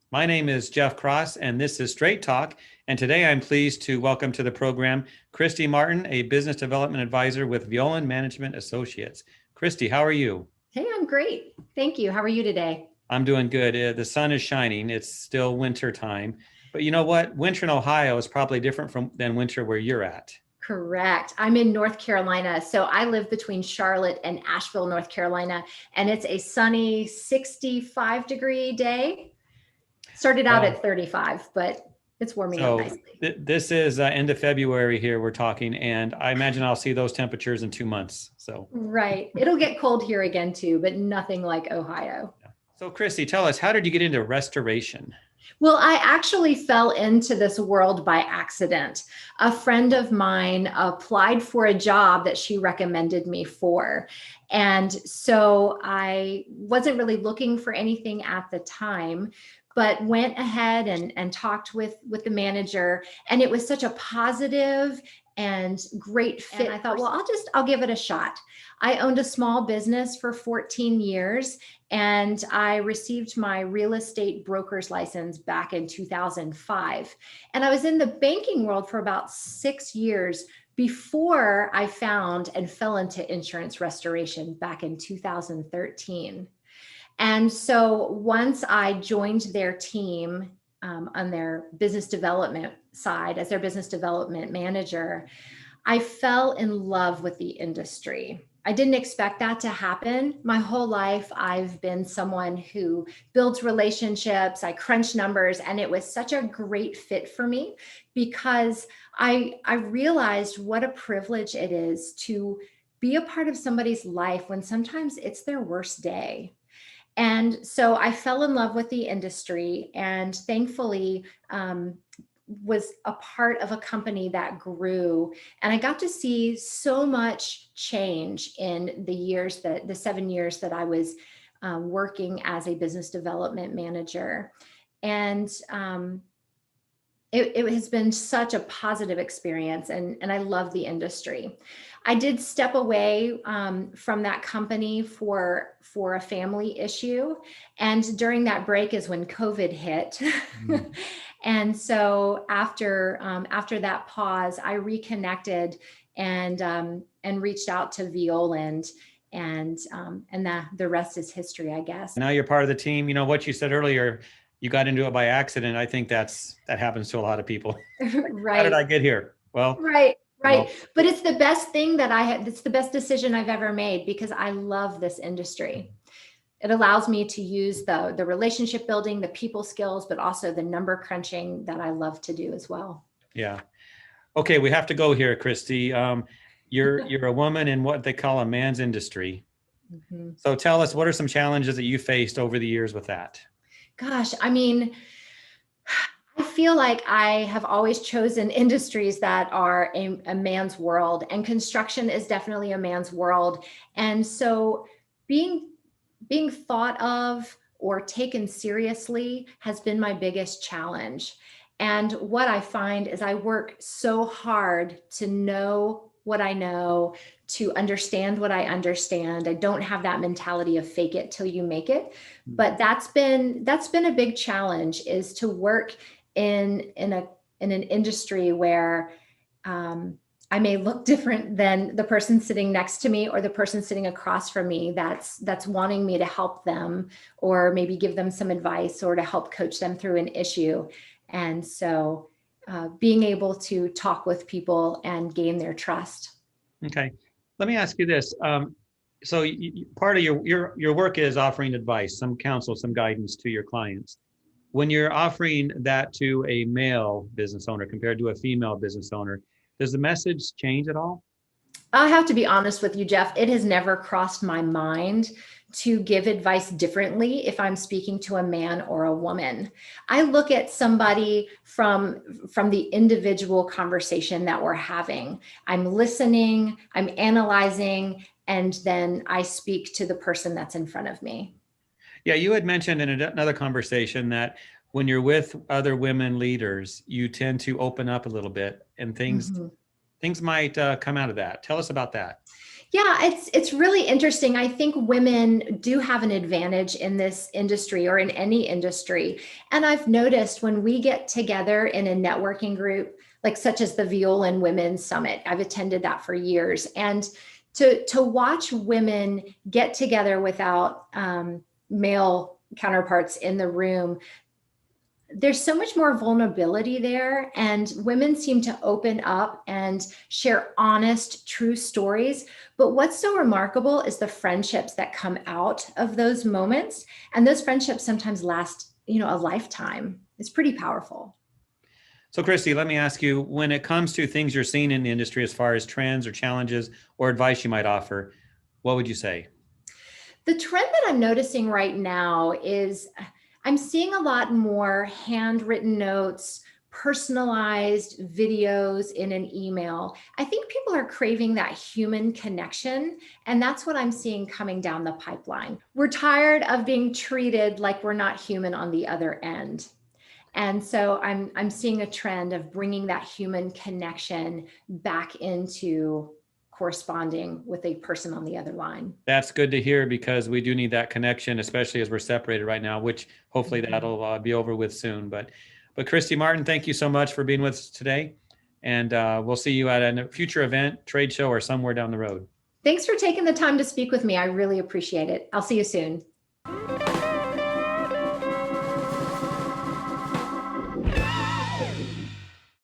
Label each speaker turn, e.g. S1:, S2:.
S1: My name is Jeff Cross, and this is Straight Talk. And today I'm pleased to welcome to the program Christie Martin, a business development advisor with Violand Management Associates. Christie, how are you?
S2: Hey, I'm great. Thank you. How are you today?
S1: I'm doing good. The sun is shining. It's still winter time. But you know what? Winter in Ohio is probably different than winter where you're at.
S2: Correct. I'm in North Carolina. So I live between Charlotte and Asheville, North Carolina, and it's a sunny 65-degree day. Started out
S1: Well,
S2: at 35, but it's warming up
S1: so
S2: nicely.
S1: this is end of February here we're talking, and I imagine I'll see those temperatures in 2 months. So,
S2: Right. It'll get cold here again too, but nothing like Ohio.
S1: yeah. So Christy, tell us, how did you get into restoration?
S2: Well, I actually fell into this world by accident. A friend of mine applied for a job that she recommended me for. And so I wasn't really looking for anything at the time, but went ahead and talked with the manager. And it was such a positive and great fit. And I thought, well, I'll give it a shot. I owned a small business for 14 years and I received my real estate broker's license back in 2005. And I was in the banking world for about 6 years before I found and fell into insurance restoration back in 2013. And so once I joined their team on their business development side as their business development manager, I fell in love with the industry. I didn't expect that to happen. My whole life, I've been someone who builds relationships, I crunch numbers, and it was such a great fit for me because I realized what a privilege it is to be a part of somebody's life when sometimes it's their worst day. And so I fell in love with the industry and thankfully was a part of a company that grew. And I got to see so much change in the 7 years that I was working as a business development manager. And it has been such a positive experience and I love the industry. I did step away from that company for a family issue. And during that break is when COVID hit.
S1: Mm.
S2: And so after that pause, I reconnected and reached out to Violand and the rest is history, I guess.
S1: Now you're part of the team. You know what you said earlier, you got into it by accident. I think that happens to a lot of people. How did
S2: Right.
S1: I get here? Well,
S2: Right.
S1: you know,
S2: Right. But it's the best thing that it's the best decision I've ever made because I love this industry. It allows me to use the relationship building, the people skills, but also the number crunching that I love to do as well.
S1: yeah. Okay, we have to go here, Christy. You're a woman in what they call a man's industry.
S2: Mhm.
S1: So tell us, what are some challenges that you faced over the years with that?
S2: Gosh, I mean, I feel like I have always chosen industries that are a man's world, and construction is definitely a man's world. And so being thought of or taken seriously has been my biggest challenge. And what I find is I work so hard to know what I know, to understand what I understand. I don't have that mentality of fake it till you make it. But that's been a big challenge is to work in an industry where I may look different than the person sitting next to me or the person sitting across from me that's wanting me to help them or maybe give them some advice or to help coach them through an issue. And so being able to talk with people and gain their trust.
S1: Okay, let me ask you this. So part of your work is offering advice, some counsel, some guidance to your clients. When you're offering that to a male business owner compared to a female business owner, does the message change at all?
S2: I have to be honest with you, Jeff. It has never crossed my mind to give advice differently if I'm speaking to a man or a woman. I look at somebody from the individual conversation that we're having. I'm listening, I'm analyzing, and then I speak to the person that's in front of me.
S1: Yeah, you had mentioned in another conversation that when you're with other women leaders, you tend to open up a little bit, and things
S2: Mhm.
S1: things might come out of that. Tell us about that.
S2: Yeah, it's really interesting. I think women do have an advantage in this industry or in any industry. And I've noticed when we get together in a networking group, like such as the Violand Women's Summit, I've attended that for years. And to watch women get together without male counterparts in the room, there's so much more vulnerability there, and women seem to open up and share honest, true stories. But what's so remarkable is the friendships that come out of those moments, and those friendships sometimes last, a lifetime. It's pretty powerful.
S1: So Christy, let me ask you, when it comes to things you're seeing in the industry as far as trends or challenges or advice you might offer, what would you say?
S2: The trend that I'm noticing right now is I'm seeing a lot more handwritten notes, personalized videos in an email. I think people are craving that human connection, and that's what I'm seeing coming down the pipeline. We're tired of being treated like we're not human on the other end. And so I'm seeing a trend of bringing that human connection back into corresponding with a person on the other line.
S1: That's good to hear because we do need that connection, especially as we're separated right now, which hopefully that'll be over with soon. But Christie Martin, thank you so much for being with us today. And we'll see you at a future event, trade show, or somewhere down the road.
S2: Thanks for taking the time to speak with me. I really appreciate it. I'll see you soon.